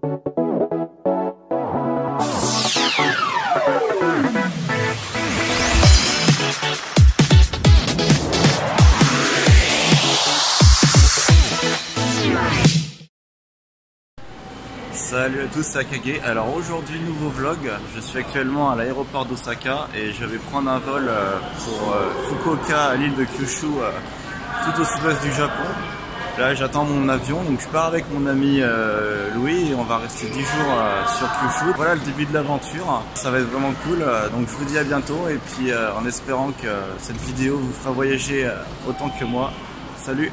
Salut à tous, c'est Akage. Alors aujourd'hui nouveau vlog, je suis actuellement à l'aéroport d'Osaka et je vais prendre un vol pour Fukuoka à l'île de Kyushu, tout au sud-ouest du Japon. Là j'attends mon avion, donc je pars avec mon ami Louis et on va rester 10 jours sur Kyushu. Voilà le début de l'aventure, ça va être vraiment cool, donc je vous dis à bientôt et puis en espérant que cette vidéo vous fera voyager autant que moi. Salut!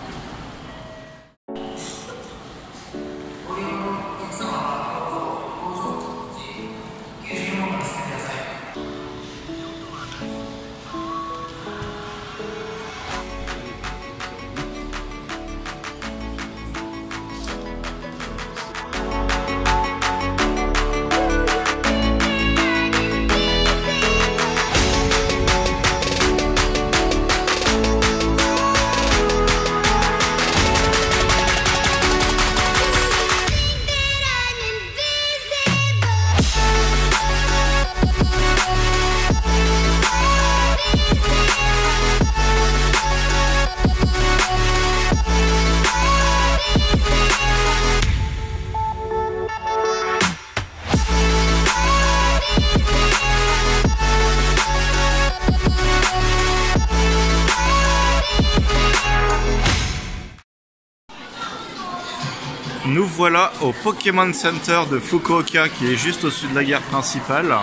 Nous voilà au Pokémon Center de Fukuoka qui est juste au sud de la gare principale.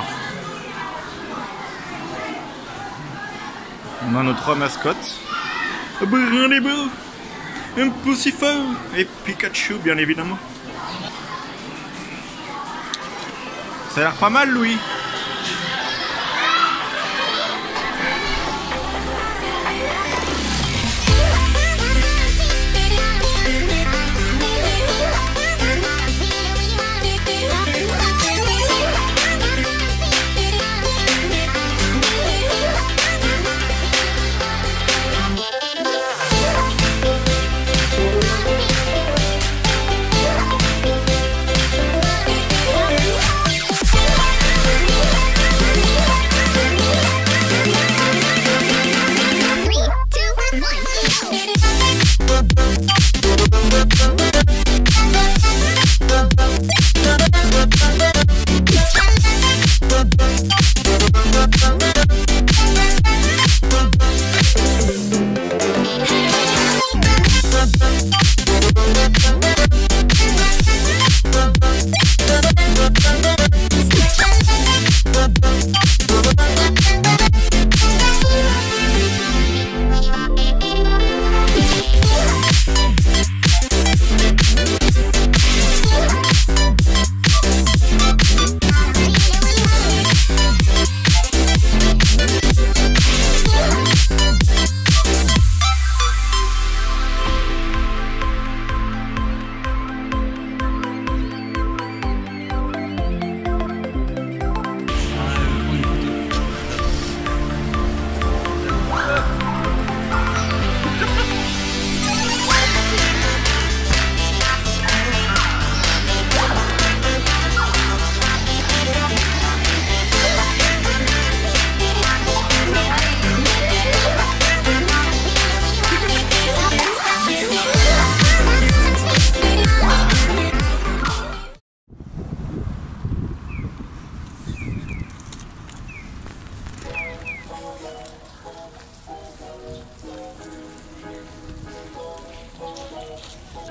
On a nos 3 mascottes. Brandibou, un Poussifeu et Pikachu bien évidemment. Ça a l'air pas mal, Louis.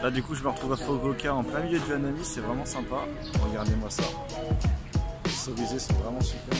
Là du coup je me retrouve à Fukuoka en plein milieu de Hanami, c'est vraiment sympa. Regardez-moi ça. Les cerisiers sont vraiment super.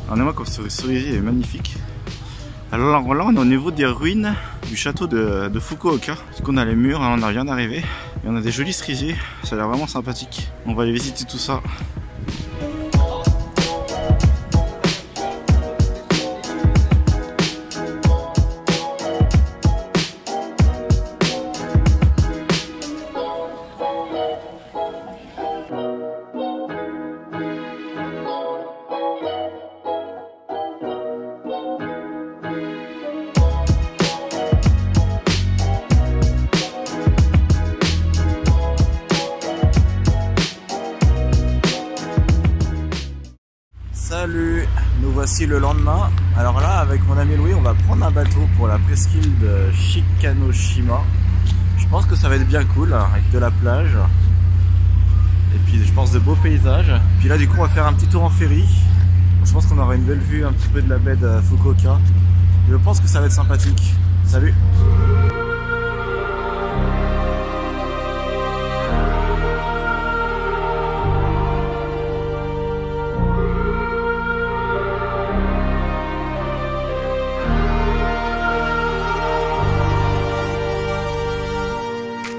Regardez-moi comme ce cerisier est magnifique. Alors là on est au niveau des ruines du château de Fukuoka. Parce qu'on a les murs, hein, on n'a rien d'arrivé. Et on a des jolis cerisiers, ça a l'air vraiment sympathique. On va aller visiter tout ça. Salut, nous voici le lendemain. Alors là, avec mon ami Louis, on va prendre un bateau pour la presqu'île de Shikanoshima. Je pense que ça va être bien cool, avec de la plage. Et puis je pense de beaux paysages. Puis là du coup on va faire un petit tour en ferry. Je pense qu'on aura une belle vue un petit peu de la baie de Fukuoka. Je pense que ça va être sympathique. Salut!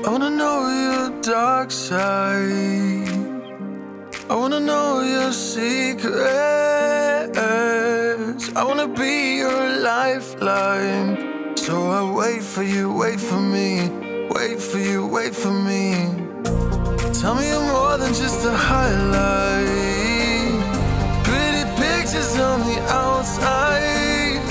I wanna know your dark side. I wanna know your secrets. I wanna be your lifeline. So I wait for you, wait for me. Wait for you, wait for me. Tell me you're more than just a highlight. Pretty pictures on the outside.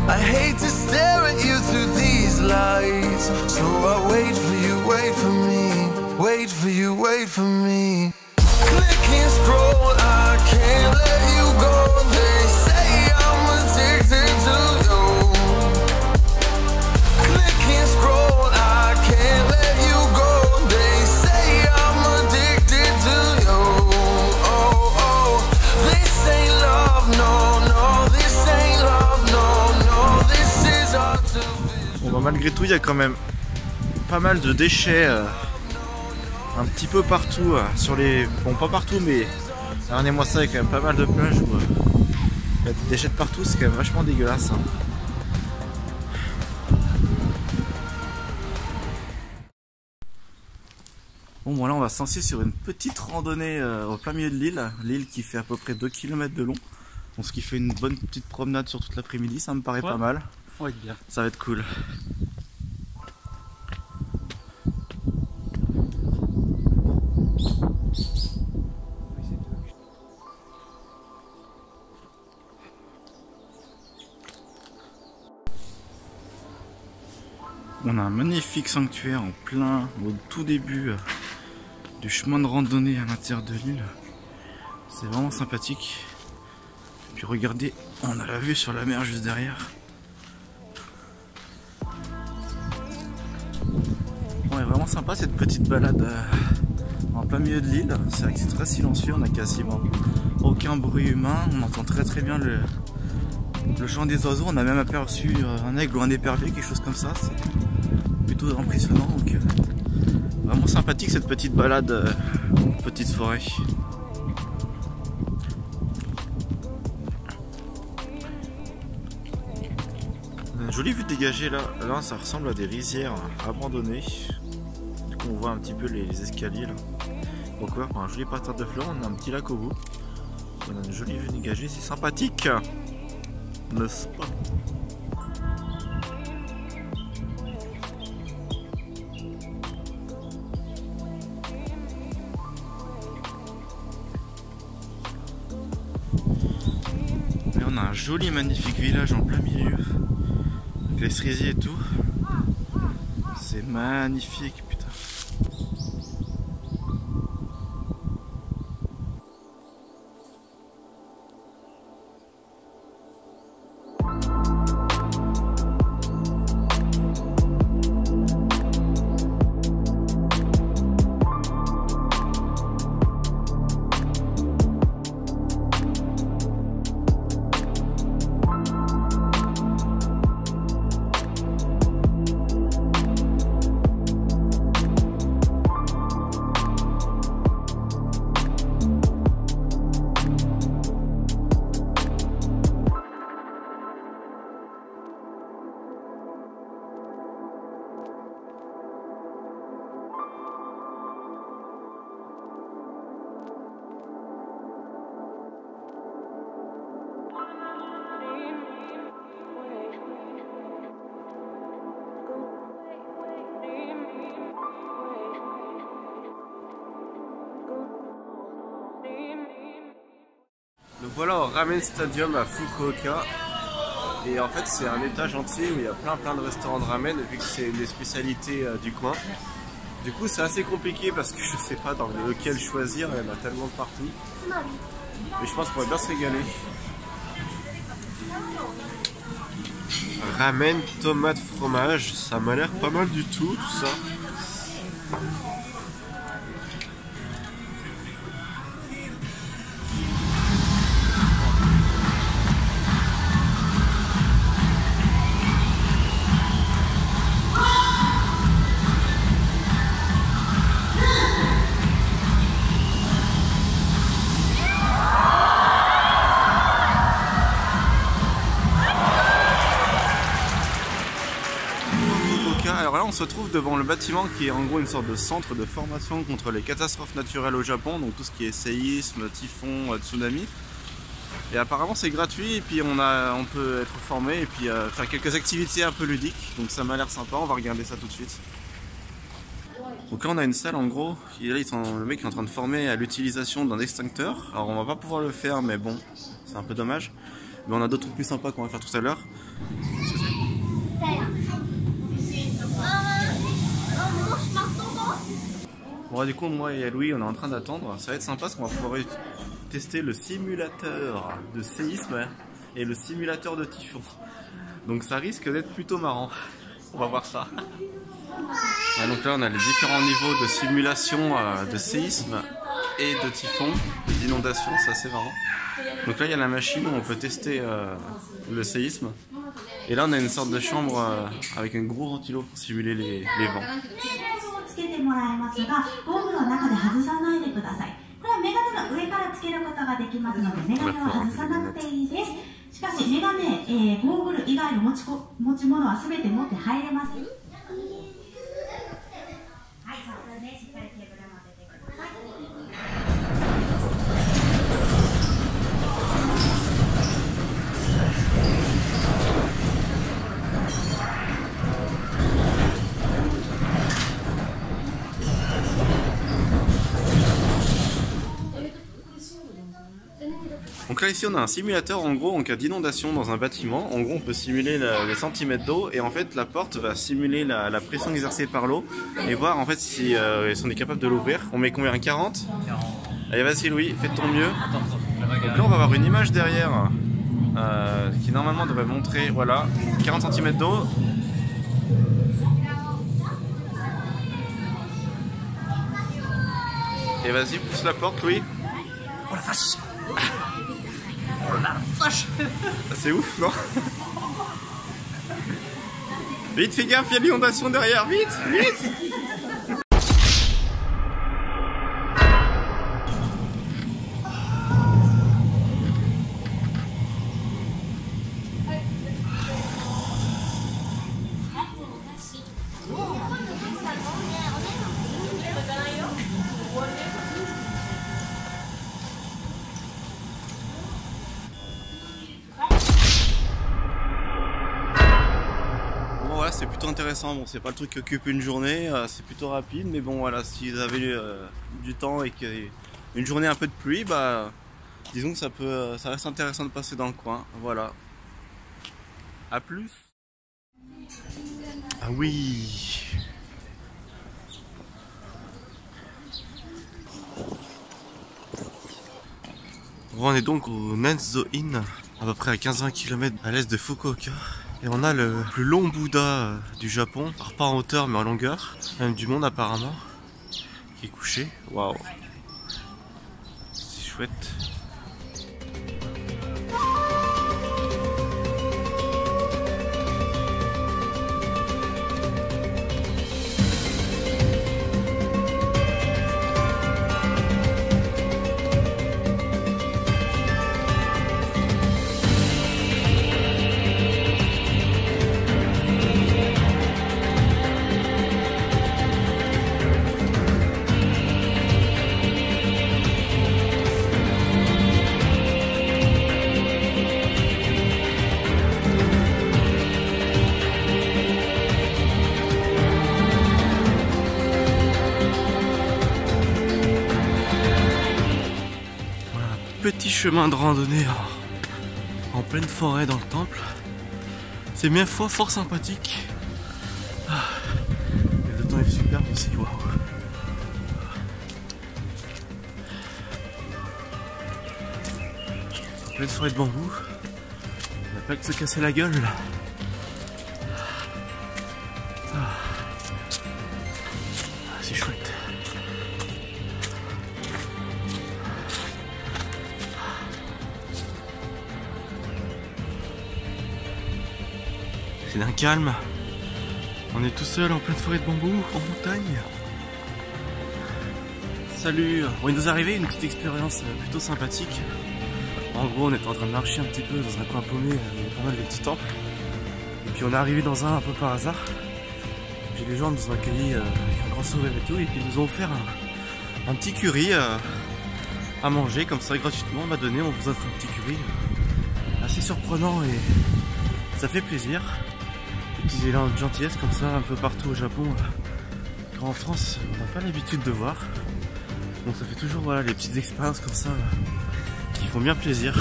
I hate to stare at you through these lights. So I wait for you, wait for me. Wait for you, wait for me. Click and scroll, I can't let you go. They say I'm addicted to you. Click and scroll, I can't let you go. They say I'm addicted to you. Oh, oh, this ain't love, no, no. This ain't love, no, no. This is artificial. Bon bah malgré tout il y a quand même pas mal de déchets un petit peu partout sur les... Bon pas partout mais regardez-moi ça, il y a quand même pas mal de plages où il y a des déchets de partout, c'est quand même vachement dégueulasse. Bon voilà, on va se lancer sur une petite randonnée au plein milieu de l'île qui fait à peu près 2 km de long. Donc ce qui fait une bonne petite promenade sur toute l'après-midi, ça me paraît pas mal. Ouais, bien. Ça va être cool. On a un magnifique sanctuaire en plein au tout début du chemin de randonnée à l'intérieur de l'île. C'est vraiment sympathique. Et puis regardez, on a la vue sur la mer juste derrière. Bon, est vraiment sympa cette petite balade en plein milieu de l'île. C'est vrai que c'est très silencieux, on a quasiment aucun bruit humain. On entend très très bien le chant des oiseaux. On a même aperçu un aigle ou un épervier, quelque chose comme ça. C'est plutôt impressionnant. Donc, vraiment sympathique cette petite balade, petite forêt. On a une jolie vue dégagée là. Là, ça ressemble à des rizières abandonnées. Du coup, on voit un petit peu les escaliers là. Recouvert par un joli parterre de fleurs. On a un petit lac au bout. On a une jolie vue dégagée. C'est sympathique, n'est-ce pas? Et on a un joli magnifique village en plein milieu avec les cerisiers et tout. C'est magnifique, putain. Donc voilà, au Ramen Stadium à Fukuoka. Et en fait, c'est un étage entier où il y a plein de restaurants de ramen, vu que c'est une des spécialités du coin. Du coup, c'est assez compliqué parce que je sais pas dans lequel choisir, il y en a tellement de partout. Mais je pense qu'on va bien se régaler. Ramen, tomate, fromage, ça m'a l'air pas mal du tout ça. Alors là on se trouve devant le bâtiment qui est en gros une sorte de centre de formation contre les catastrophes naturelles au Japon, donc tout ce qui est séisme, typhon, tsunami. Et apparemment c'est gratuit et puis on peut être formé et puis faire quelques activités un peu ludiques, donc ça m'a l'air sympa, on va regarder ça tout de suite. Donc là on a une salle en gros, et là le mec est en train de former à l'utilisation d'un extincteur. Alors on va pas pouvoir le faire mais bon, c'est un peu dommage. Mais on a d'autres trucs plus sympas qu'on va faire tout à l'heure. Bon du coup moi et Louis on est en train d'attendre, ça va être sympa parce qu'on va pouvoir tester le simulateur de séisme et le simulateur de typhon. Donc ça risque d'être plutôt marrant, on va voir ça. Ouais, donc là on a les différents niveaux de simulation de séisme et de typhon, d'inondation, ça c'est marrant. Donc là il y a la machine où on peut tester le séisme. Et là on a une sorte de chambre avec un gros ventilo pour simuler les vents. Donc là ici on a un simulateur en gros en cas d'inondation dans un bâtiment. En gros on peut simuler les centimètres d'eau et en fait la porte va simuler la pression exercée par l'eau et voir en fait si on est capable de l'ouvrir. On met combien? 40 ? Allez vas-y Louis, fais de ton mieux. Donc là on va avoir une image derrière qui normalement devrait montrer, voilà, 40 cm d'eau. Et vas-y, pousse la porte Louis. Oh la vache! Oh la vache! C'est ouf, non? Vite, fais gaffe, il y a l'inondation derrière, vite, vite! C'est plutôt intéressant, bon c'est pas le truc qui occupe une journée, c'est plutôt rapide, mais bon voilà, si vous avez du temps et qu'il y a une journée un peu de pluie, bah disons que ça reste intéressant de passer dans le coin, voilà. A plus. Ah oui. Bon, on est donc au Nanzo Inn, à peu près à 15-20 km à l'est de Fukuoka. Et on a le plus long Bouddha du Japon, alors pas en hauteur mais en longueur, même du monde apparemment, qui est couché. Waouh, c'est chouette. chemin de randonnée en pleine forêt dans le temple. C'est bien fort sympathique. Et le temps est superbe aussi, waouh. En pleine forêt de bambou. On n'a pas que se casser la gueule là. C'est chouette. C'est d'un calme. On est tout seul en pleine forêt de bambou, en montagne. Salut. Bon, il nous est arrivé une petite expérience plutôt sympathique. En gros, on était en train de marcher un petit peu dans un coin paumé, il y avait pas mal de petits temples. Et puis on est arrivé dans un peu par hasard. Puis les gens nous ont accueillis avec un grand sourire et tout, et puis ils nous ont offert un petit curry à manger comme ça gratuitement. On m'a donné, on vous offre un petit curry assez surprenant et ça fait plaisir. Des petits élans de gentillesse comme ça un peu partout au Japon. Quand en France, on n'a pas l'habitude de voir. Donc ça fait toujours voilà, les petites expériences comme ça qui font bien plaisir.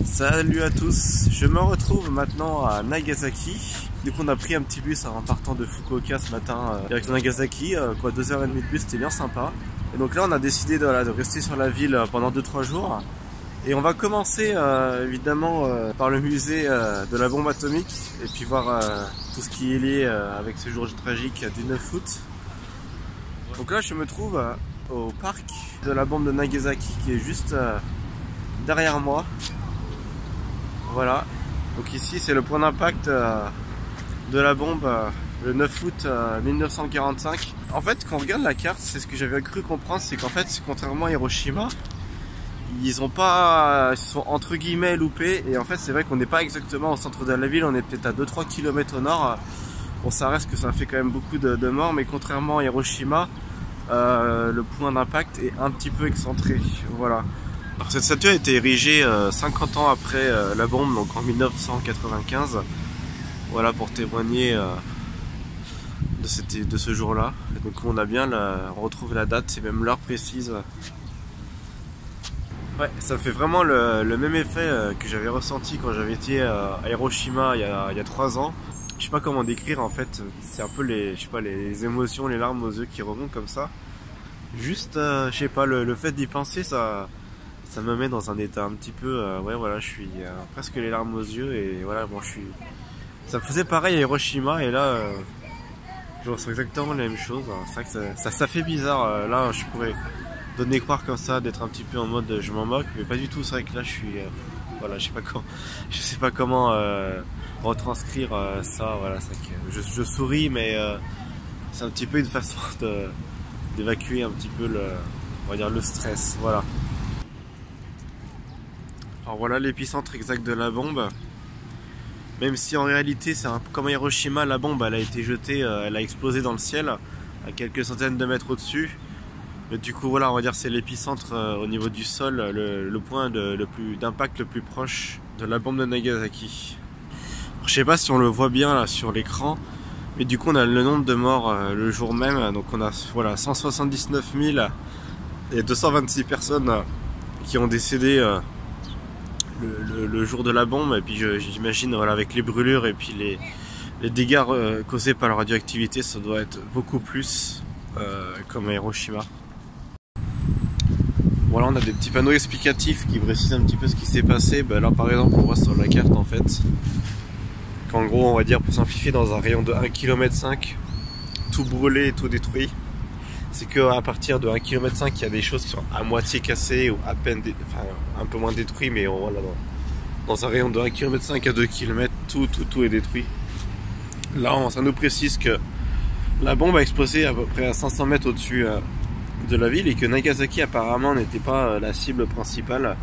Salut à tous, je me retrouve maintenant à Nagasaki. Du coup on a pris un petit bus en partant de Fukuoka ce matin direction Nagasaki, 2h30 de bus, c'était bien sympa. Et donc là on a décidé de rester sur la ville pendant 2-3 jours. Et on va commencer évidemment par le musée de la bombe atomique et puis voir tout ce qui est lié avec ce jour tragique du 9 août. Donc là je me trouve au parc de la bombe de Nagasaki qui est juste derrière moi. Voilà, donc ici c'est le point d'impact de la bombe le 9 août 1945. En fait quand on regarde la carte, c'est ce que j'avais cru comprendre, c'est qu'en fait contrairement à Hiroshima, ils sont entre guillemets loupés. Et en fait c'est vrai qu'on n'est pas exactement au centre de la ville, on est peut-être à 2-3 km au nord. Bon ça reste que ça fait quand même beaucoup de morts, mais contrairement à Hiroshima, le point d'impact est un petit peu excentré, voilà. Alors cette statue a été érigée 50 ans après la bombe, donc en 1995. Voilà pour témoigner de ce jour-là. Donc on a bien on retrouve la date, c'est même l'heure précise. Ouais, ça fait vraiment le même effet que j'avais ressenti quand j'avais été à Hiroshima il y a 3 ans. Je sais pas comment décrire en fait, c'est un peu les émotions, les larmes aux yeux qui remontent comme ça. Juste, je sais pas, le fait d'y penser, ça me met dans un état un petit peu, ouais voilà, je suis presque les larmes aux yeux et voilà, bon ça me faisait pareil à Hiroshima et là, je ressens exactement la même chose. C'est vrai que ça fait bizarre, là je pourrais donner croire comme ça, d'être un petit peu en mode je m'en moque, mais pas du tout, c'est vrai que là je suis, voilà, je sais pas comment retranscrire ça, voilà, c'est vrai que je souris, mais c'est un petit peu une façon d'évacuer un petit peu on va dire le stress, voilà. Alors voilà l'épicentre exact de la bombe. Même si en réalité c'est un peu comme à Hiroshima, la bombe elle a été jetée, elle a explosé dans le ciel à quelques centaines de mètres au-dessus. Mais du coup voilà, on va dire c'est l'épicentre au niveau du sol, le point d'impact le plus proche de la bombe de Nagasaki. Alors, je sais pas si on le voit bien là sur l'écran, mais du coup on a le nombre de morts le jour même. Donc on a voilà 179 000 et 226 personnes qui ont décédé le jour de la bombe. Et puis j'imagine voilà, avec les brûlures et puis les dégâts causés par la radioactivité, ça doit être beaucoup plus comme à Hiroshima. Voilà, on a des petits panneaux explicatifs qui précisent un petit peu ce qui s'est passé. Ben là par exemple on voit sur la carte en fait qu'en gros on va dire pour simplifier, dans un rayon de 1,5 km tout brûlé et tout détruit. C'est qu'à partir de 1,5 km il y a des choses qui sont à moitié cassées ou à peine, enfin un peu moins détruites, mais voilà, dans un rayon de 1,5 km à 2 km, tout est détruit. Là ça nous précise que la bombe a explosé à peu près à 500 mètres au-dessus de la ville et que Nagasaki apparemment n'était pas la cible principale,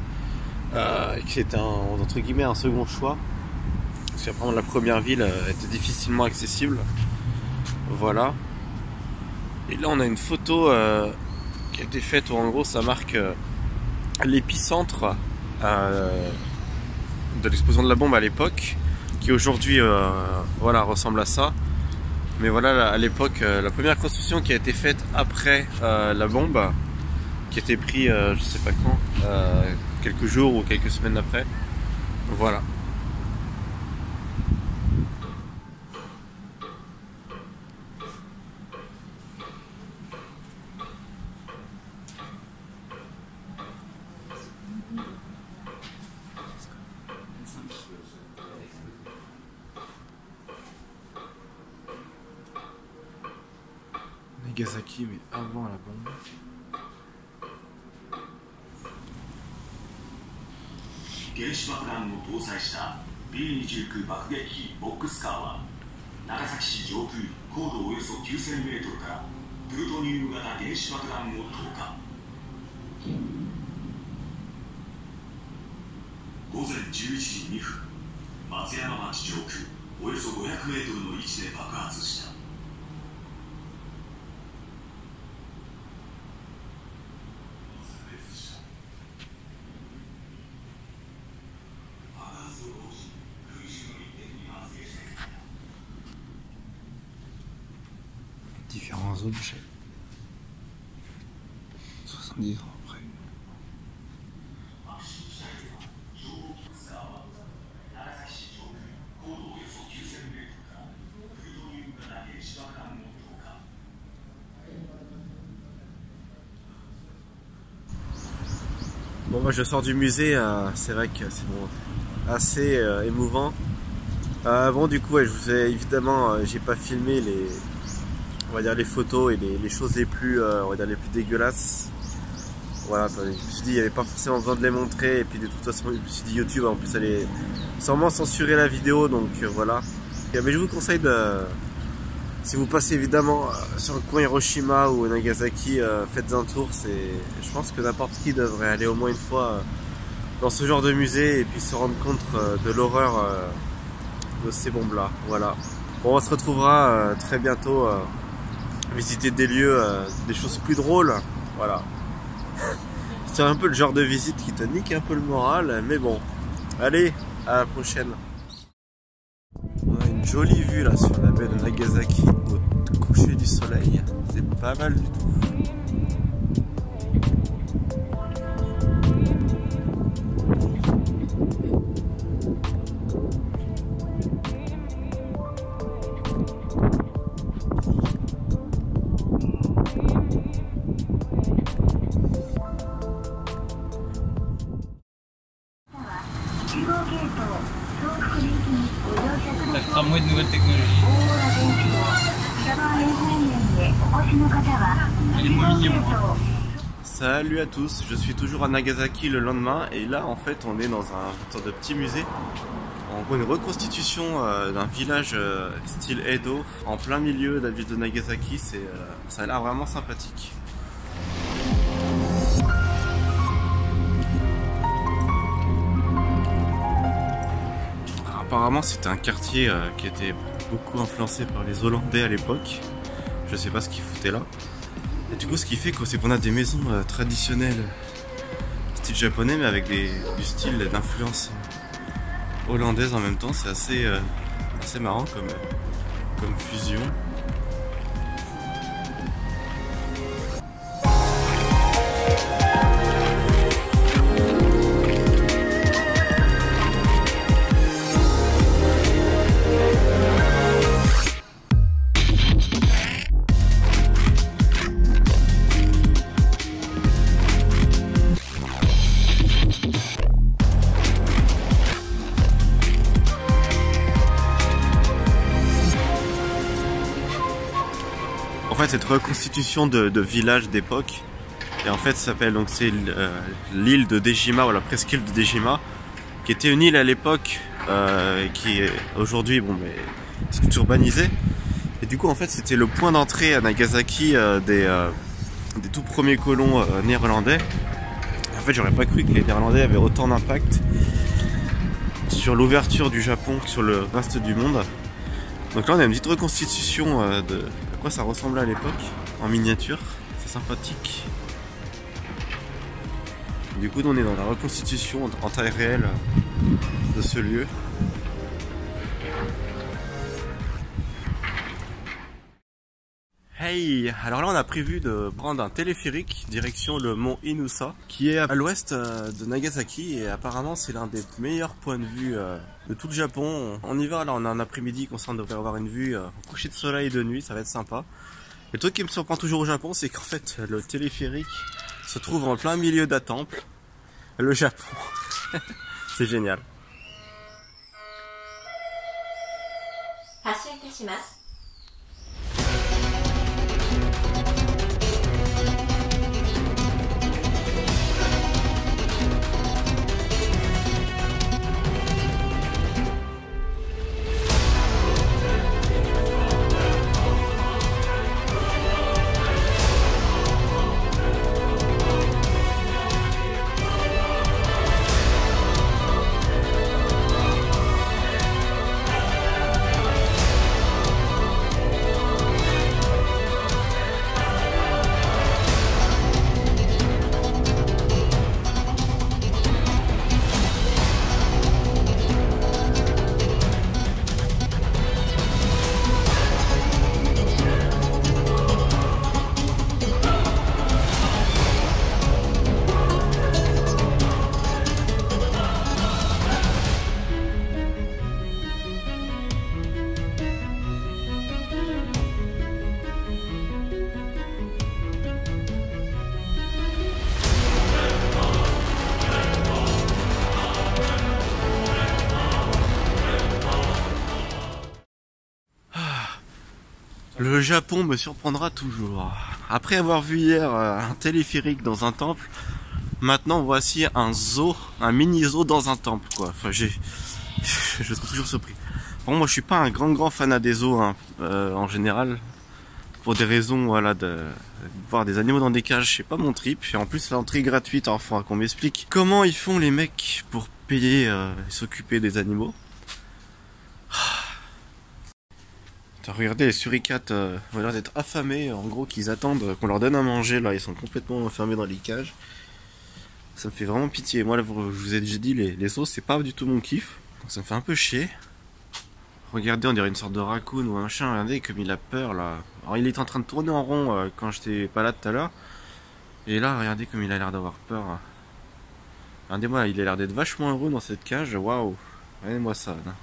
et que c'était entre guillemets un second choix. Parce qu'apparemment la première ville était difficilement accessible. Voilà. Et là on a une photo qui a été faite où en gros ça marque l'épicentre de l'explosion de la bombe à l'époque, qui aujourd'hui voilà, ressemble à ça. Mais voilà, à l'époque, la première construction qui a été faite après la bombe, qui a été prise je sais pas quand, quelques jours ou quelques semaines après. Voilà. Nagasaki, mais avant la bombe. B-29爆撃機ボックスカーは長崎市上空高度およそ9000メートルからプルトニウム型原子爆弾を投下。午前11時2分、松山町上空およそ500メートルの位置で爆発した。Différents objets. 70 ans après. Bon, moi je sors du musée, c'est vrai que c'est bon, assez émouvant. Bon, du coup, ouais, je vous ai évidemment, j'ai pas filmé les, on va dire, les photos et les choses les plus, on va dire, les plus dégueulasses. Voilà, je me suis dit il n'y avait pas forcément besoin de les montrer, et puis de toute façon je me suis dit YouTube en plus allait sûrement censurer la vidéo, donc voilà. Mais je vous conseille de, si vous passez évidemment sur le coin Hiroshima ou Nagasaki, faites un tour. Je pense que n'importe qui devrait aller au moins une fois dans ce genre de musée et puis se rendre compte de l'horreur de ces bombes là. Voilà. Bon, on se retrouvera très bientôt, visiter des lieux, des choses plus drôles. Voilà. C'est un peu le genre de visite qui te nique un peu le moral, mais bon. Allez, à la prochaine. On a une jolie vue là sur la baie de Nagasaki au coucher du soleil. C'est pas mal du tout. La tramway de nouvelle technologie. Il est moins mignon. Salut à tous, je suis toujours à Nagasaki le lendemain et là en fait on est dans un sorte de petit musée. On voit une reconstitution d'un village style Edo en plein milieu de la ville de Nagasaki. Ça a l'air vraiment sympathique. Apparemment c'était un quartier qui était beaucoup influencé par les Hollandais à l'époque. Je sais pas ce qu'ils foutaient là. Et du coup ce qui fait c'est qu'on a des maisons traditionnelles style japonais mais avec du style d'influence hollandaise en même temps. C'est assez marrant comme fusion. En fait, cette reconstitution de village d'époque, et en fait, ça s'appelle donc c'est l'île de Dejima ou la presqu'île de Dejima, qui était une île à l'époque, qui est aujourd'hui bon, mais c'est tout urbanisé. Et du coup en fait c'était le point d'entrée à Nagasaki des tout premiers colons néerlandais. En fait j'aurais pas cru que les Néerlandais avaient autant d'impact sur l'ouverture du Japon que sur le reste du monde. Donc là on a une petite reconstitution de à quoi ça ressemblait à l'époque en miniature, c'est sympathique. Du coup on est dans la reconstitution en taille réelle de ce lieu. Hey, alors là on a prévu de prendre un téléphérique direction le mont Inusa qui est à l'ouest de Nagasaki et apparemment c'est l'un des meilleurs points de vue de tout le Japon. En hiver là on a un après-midi qu'on devrait avoir une vue au coucher de soleil et de nuit, ça va être sympa. Le truc qui me surprend toujours au Japon c'est qu'en fait le téléphérique se trouve en plein milieu d'un temple, le Japon. C'est génial. Le Japon me surprendra toujours. Après avoir vu hier un téléphérique dans un temple, maintenant voici un zoo, un mini zoo dans un temple quoi. Enfin je suis toujours surpris. Bon moi je suis pas un grand fanat des zoos hein, en général. Pour des raisons voilà de voir des animaux dans des cages, c'est pas mon trip. Et en plus l'entrée est gratuite, alors faudra qu'on m'explique comment ils font les mecs pour payer et s'occuper des animaux. Regardez les suricates ont l'air d'être affamés, en gros qu'ils attendent qu'on leur donne à manger, là ils sont complètement enfermés dans les cages. Ça me fait vraiment pitié, moi là, je vous ai déjà dit les zoos c'est pas du tout mon kiff, donc ça me fait un peu chier. Regardez on dirait une sorte de raccoon ou un chien, regardez comme il a peur là. Alors il est en train de tourner en rond quand j'étais pas là tout à l'heure, et là regardez comme il a l'air d'avoir peur. Regardez-moi, il a l'air d'être vachement heureux dans cette cage, waouh, regardez-moi ça là.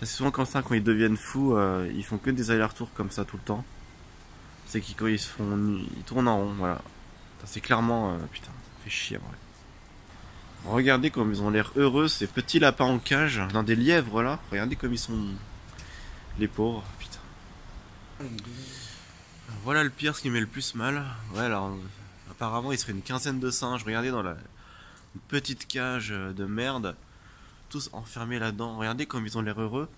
C'est souvent comme ça quand ils deviennent fous, ils font que des allers-retours comme ça tout le temps. C'est qu'ils ils tournent en rond, voilà. C'est clairement, putain, ça fait chier. Ouais. Regardez comme ils ont l'air heureux ces petits lapins en cage, dans des lièvres là. Regardez comme ils sont, les pauvres, putain. Voilà le pire, ce qui met le plus mal. Ouais, alors apparemment il serait une quinzaine de singes. Regardez dans une petite cage de merde. Tous enfermés là-dedans, regardez comme ils ont l'air heureux.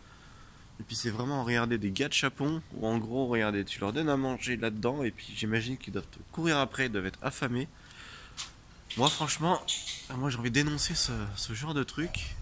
Et puis c'est vraiment, regardez, des gars de Japon, où en gros, regardez, tu leur donnes à manger là-dedans, et puis j'imagine qu'ils doivent te courir après, ils doivent être affamés. Moi franchement, moi j'ai envie de dénoncer ce genre de truc.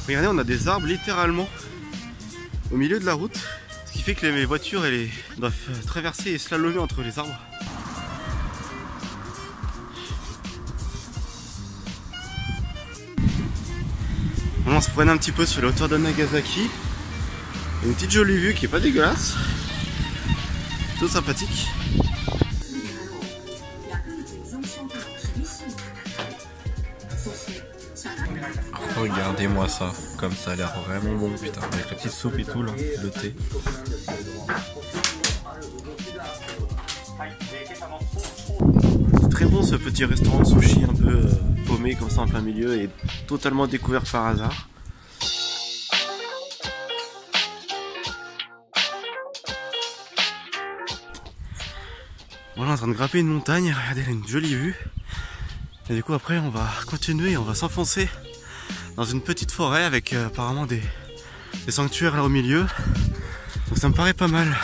Regardez, on a des arbres littéralement au milieu de la route, ce qui fait que les voitures doivent traverser et slalomer entre les arbres. on se promène un petit peu sur la hauteur de Nagasaki. Une petite jolie vue qui est pas dégueulasse. Plutôt sympathique. Regardez-moi ça, comme ça a l'air vraiment bon, putain, avec la petite soupe et tout là, le thé. C'est très bon ce petit restaurant de sushi un peu paumé comme ça en plein milieu et totalement découvert par hasard. Voilà, en train de grimper une montagne, regardez, elle a une jolie vue. Et du coup après on va continuer, on va s'enfoncer dans une petite forêt avec apparemment des sanctuaires là au milieu. Donc ça me paraît pas mal.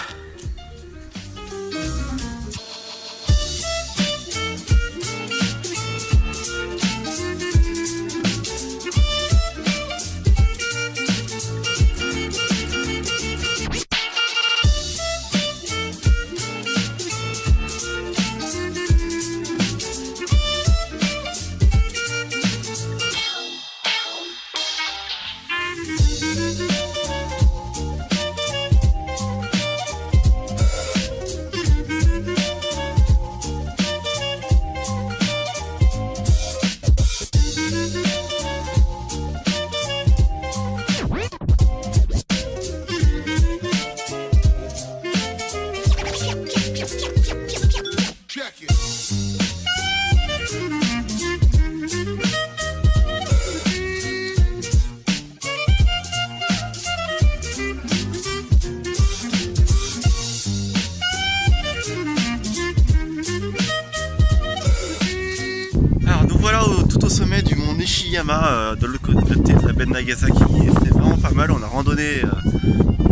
Tout au sommet du mont Nishiyama, de l'autre côté de la baie de Nagasaki, et c'est vraiment pas mal. On a randonné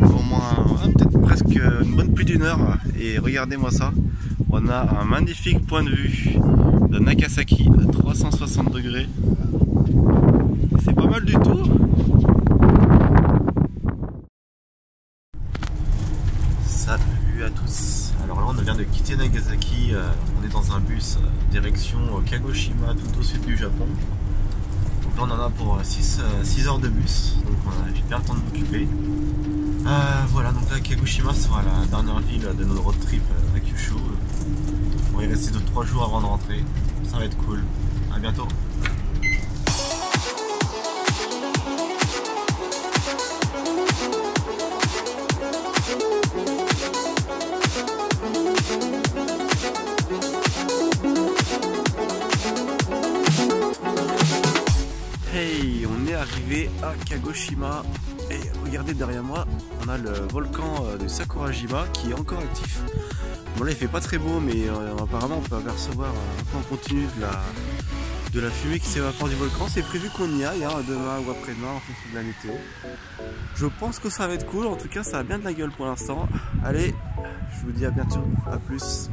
au moins peut-être presque une bonne plus d'une heure, et regardez-moi ça, on a un magnifique point de vue de Nagasaki à 360 degrés. C'est pas mal du tout. Salut à tous. Alors là on vient de quitter Nagasaki, on est dans un bus direction Kagoshima tout au sud du Japon. Donc là on en a pour 6 heures de bus, donc j'ai bien le temps de m'occuper. Voilà, donc là Kagoshima sera la dernière ville de notre road trip à Kyushu. On va y rester 2-3 jours avant de rentrer, ça va être cool. À bientôt. Hey, on est arrivé à Kagoshima et regardez derrière moi, on a le volcan de Sakurajima qui est encore actif. Bon là il fait pas très beau, mais apparemment on peut apercevoir un peu en continu de la fumée qui s'évapore du volcan. C'est prévu qu'on y aille demain ou après-demain en fonction de la météo. Je pense que ça va être cool, en tout cas ça a bien de la gueule pour l'instant. Allez, je vous dis à bientôt, à plus.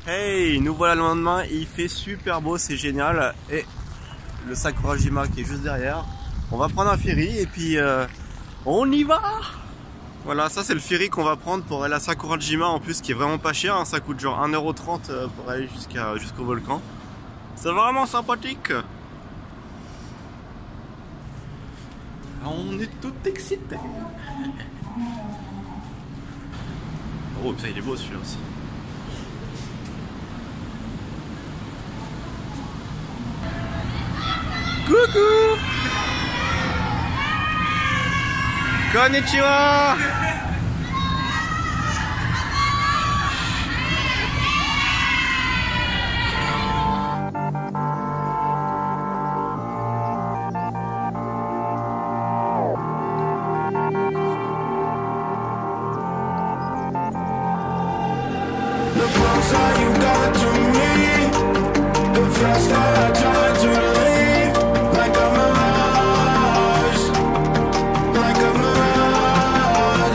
Hey, nous voilà le lendemain, il fait super beau, c'est génial. Et le Sakurajima qui est juste derrière. On va prendre un ferry et puis on y va. Voilà, ça c'est le ferry qu'on va prendre pour aller à Sakurajima en plus, qui est vraiment pas cher, hein. Ça coûte genre 1,30 € pour aller jusqu'au volcan. C'est vraiment sympathique. On est tout excités. Oh putain, il est beau celui-là aussi. Coucou! Konnichiwa! The closer you got to me, the faster I try to leave. Like a mirage, like a mirage.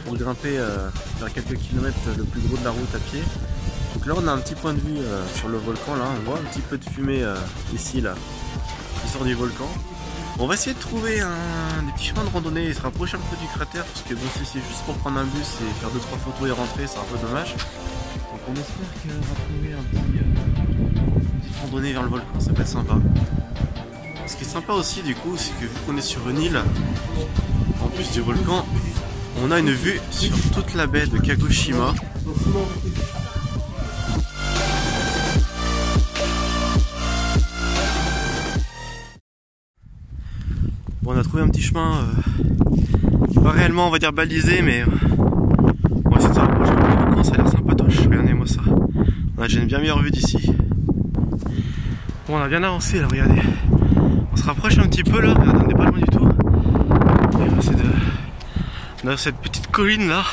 pour grimper faire quelques kilomètres le plus gros de la route à pied. Donc là on a un petit point de vue sur le volcan, là on voit un petit peu de fumée ici là qui sort du volcan. On va essayer de trouver des petits chemins de randonnée et se rapprocher un peu du cratère, parce que bon, si c'est juste pour prendre un bus et faire 2-3 photos et rentrer, c'est un peu dommage. Donc on espère qu'on va trouver une petite randonnée vers le volcan, ça peut être sympa. Ce qui est sympa aussi du coup, c'est que vu qu'on est sur une île, en plus du volcan, on a une vue sur toute la baie de Kagoshima. Bon, on a trouvé un petit chemin pas réellement on va dire balisé, mais on va essayer de se rapprocher un peu du volcan, ça a l'air sympatoche. Regardez-moi ça, on a déjà une bien meilleure vue d'ici. Bon, on a bien avancé là, regardez. On se rapproche un petit peu là, regardez, on n'est pas loin du tout. Et on essaie de... On a cette petite colline là,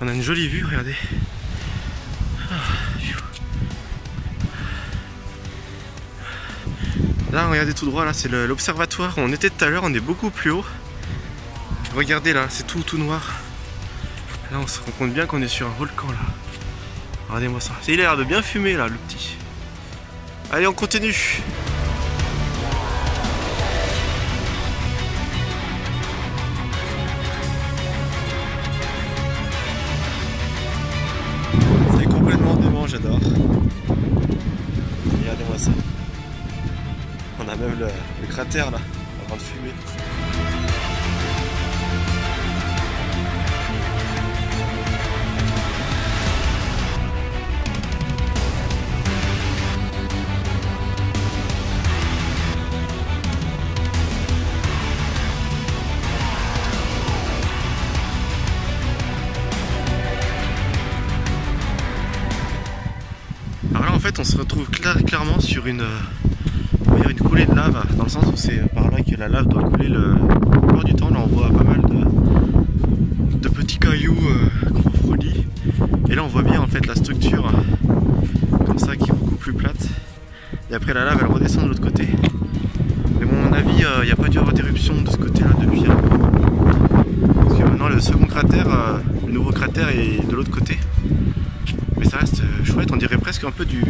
on a une jolie vue, regardez. Là, regardez tout droit, là c'est l'observatoire où on était tout à l'heure, on est beaucoup plus haut. Regardez là, c'est tout noir. Là on se rend compte bien qu'on est sur un volcan là. Regardez-moi ça. Il a l'air de bien fumer là, le petit. Allez, on continue. C'est complètement dément, j'adore. Regardez-moi ça. On a même le cratère là, en train de fumer. Alors là en fait on se retrouve clairement sur une coulée de lave, dans le sens où c'est par là que la lave doit couler le plupart du temps. Là on voit pas mal de petits cailloux qu'on refroidit, et là on voit bien en fait la structure comme ça qui est beaucoup plus plate, et après la lave elle redescend de l'autre côté. Mais bon, à mon avis il n'y a pas dû y avoir d'éruption de ce côté là depuis, parce que maintenant le second cratère, le nouveau cratère est de l'autre côté. Mais ça reste chouette, on dirait presque un peu du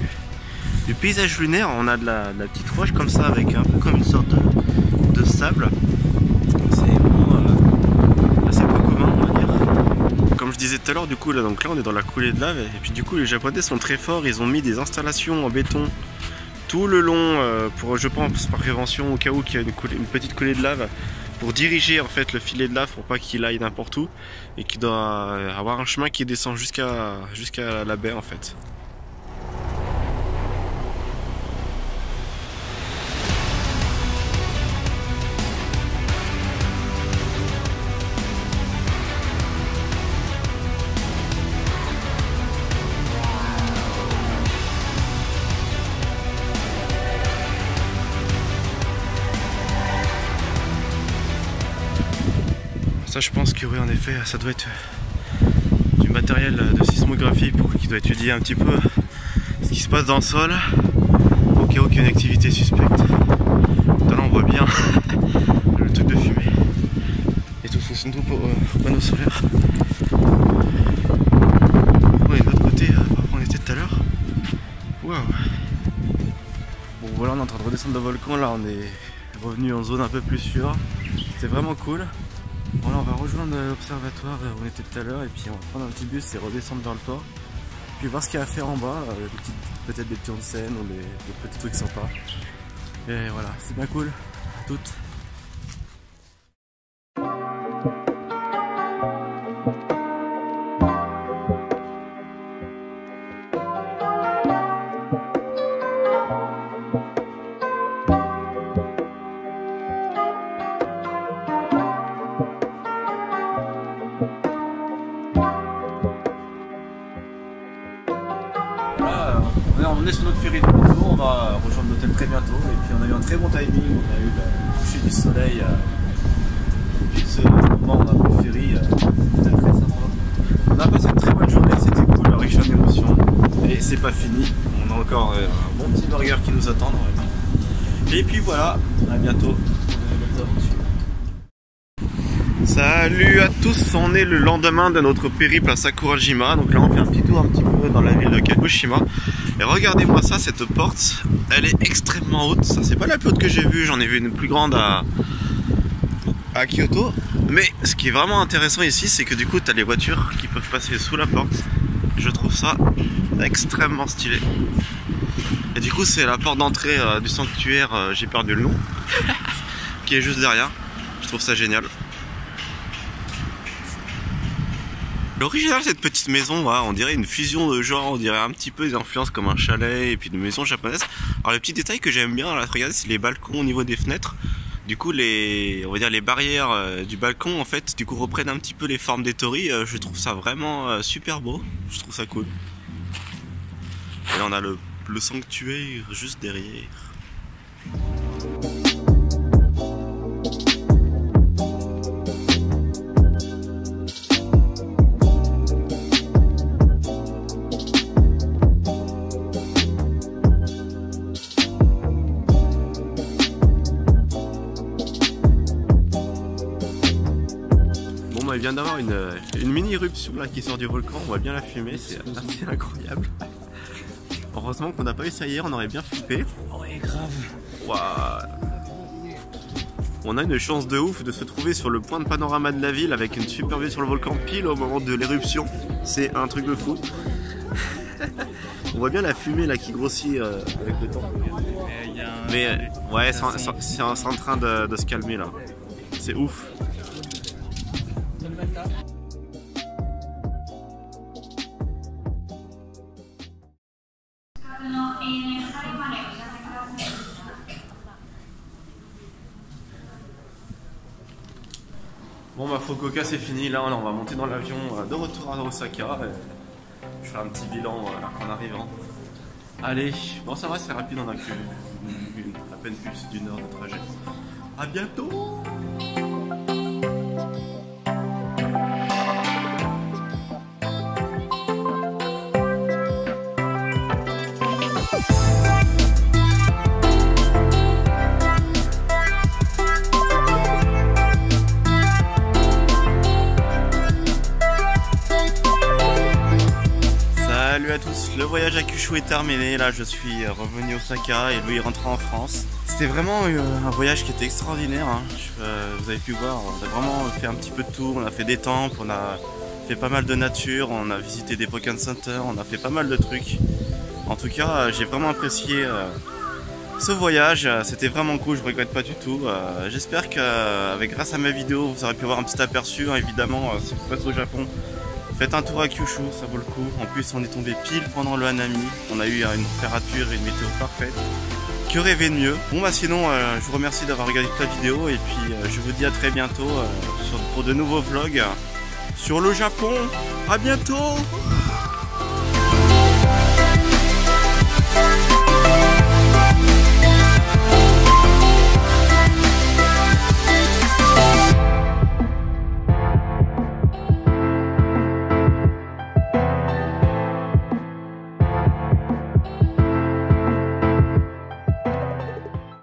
paysage lunaire. On a de la petite roche comme ça, avec un peu comme une sorte de sable. C'est vraiment assez peu commun, on va dire. Comme je disais tout à l'heure, du coup là, donc là on est dans la coulée de lave, et puis du coup les Japonais sont très forts, ils ont mis des installations en béton tout le long pour, je pense, par prévention au cas où il y a une petite coulée de lave, pour diriger en fait le filet de lave pour pas qu'il aille n'importe où, et qu'il doit avoir un chemin qui descend jusqu'à la baie en fait. Ça, je pense que oui, en effet, ça doit être du matériel de sismographie qui doit étudier un petit peu ce qui se passe dans le sol au cas où il y a une activité suspecte. Là on voit bien le truc de fumée et tout fonctionne tout au panneau solaire. On est de l'autre côté, par où on était tout à l'heure. Waouh. Bon voilà, on est en train de redescendre le volcan, là on est revenu en zone un peu plus sûre. C'était vraiment cool. Voilà, on va rejoindre l'observatoire où on était tout à l'heure, et puis on va prendre un petit bus et redescendre vers le port. Puis voir ce qu'il y a à faire en bas, peut-être des petits onsen ou des petits trucs sympas. Et voilà, c'est bien cool. À toutes. On est sur notre ferry de retour, on va rejoindre l'hôtel très bientôt, et puis on a eu un très bon timing, on a eu le coucher du soleil ce moment on a pris le ferry, c'était très sympa. On a passé une très bonne journée, c'était cool, riche en émotions, et c'est pas fini, on a encore un bon petit burger qui nous attend. Et puis voilà, à bientôt. Salut à tous, on est le lendemain de notre périple à Sakurajima. Donc là on fait un petit tour un petit peu dans la ville de Kagoshima. Et regardez-moi ça, cette porte, elle est extrêmement haute. Ça c'est pas la plus haute que j'ai vue, j'en ai vu une plus grande à Kyoto. Mais ce qui est vraiment intéressant ici, c'est que du coup tu as les voitures qui peuvent passer sous la porte. Je trouve ça extrêmement stylé. Et du coup c'est la porte d'entrée du sanctuaire, j'ai perdu le nom, qui est juste derrière. Je trouve ça génial. L'original, cette petite maison, là, on dirait une fusion de genre, on dirait un petit peu des influences comme un chalet et puis de maison japonaise. Alors le petit détail que j'aime bien, là, regardez, c'est les balcons au niveau des fenêtres. Du coup, on va dire les barrières du balcon, en fait, du coup, reprennent un petit peu les formes des torii. Je trouve ça vraiment super beau. Je trouve ça cool. Et là, on a le sanctuaire juste derrière. Il vient d'avoir une mini éruption là qui sort du volcan, on voit bien la fumée, c'est assez incroyable. Heureusement qu'on n'a pas eu ça hier, on aurait bien flippé. Ouais, grave. Wow. On a une chance de ouf de se trouver sur le point de panorama de la ville avec une super vue sur le volcan pile au moment de l'éruption. C'est un truc de fou. On voit bien la fumée là qui grossit avec le temps. Mais ouais, c'est en train de se calmer là. C'est ouf. Bon bah Fukuoka c'est fini, là on va monter dans l'avion de retour à Osaka et je fais un petit bilan en arrivant. Allez, bon ça va, c'est rapide, on a que à peine plus d'une heure de trajet. A bientôt. Salut à tous, le voyage à Kyushu est terminé, là je suis revenu à Osaka et lui rentre en France. C'était vraiment un voyage qui était extraordinaire, hein. Vous avez pu voir, on a vraiment fait un petit peu de tour, on a fait des temples, on a fait pas mal de nature, on a visité des Pokken Center, on a fait pas mal de trucs. En tout cas, j'ai vraiment apprécié ce voyage, c'était vraiment cool, je ne regrette pas du tout. J'espère que grâce à ma vidéo, vous aurez pu avoir un petit aperçu, hein, évidemment, si vous passez au Japon. Faites un tour à Kyushu, ça vaut le coup. En plus, on est tombé pile pendant le Hanami. On a eu une température et une météo parfaite. Que rêver de mieux? Bon bah sinon, je vous remercie d'avoir regardé toute la vidéo et puis je vous dis à très bientôt pour de nouveaux vlogs sur le Japon. À bientôt!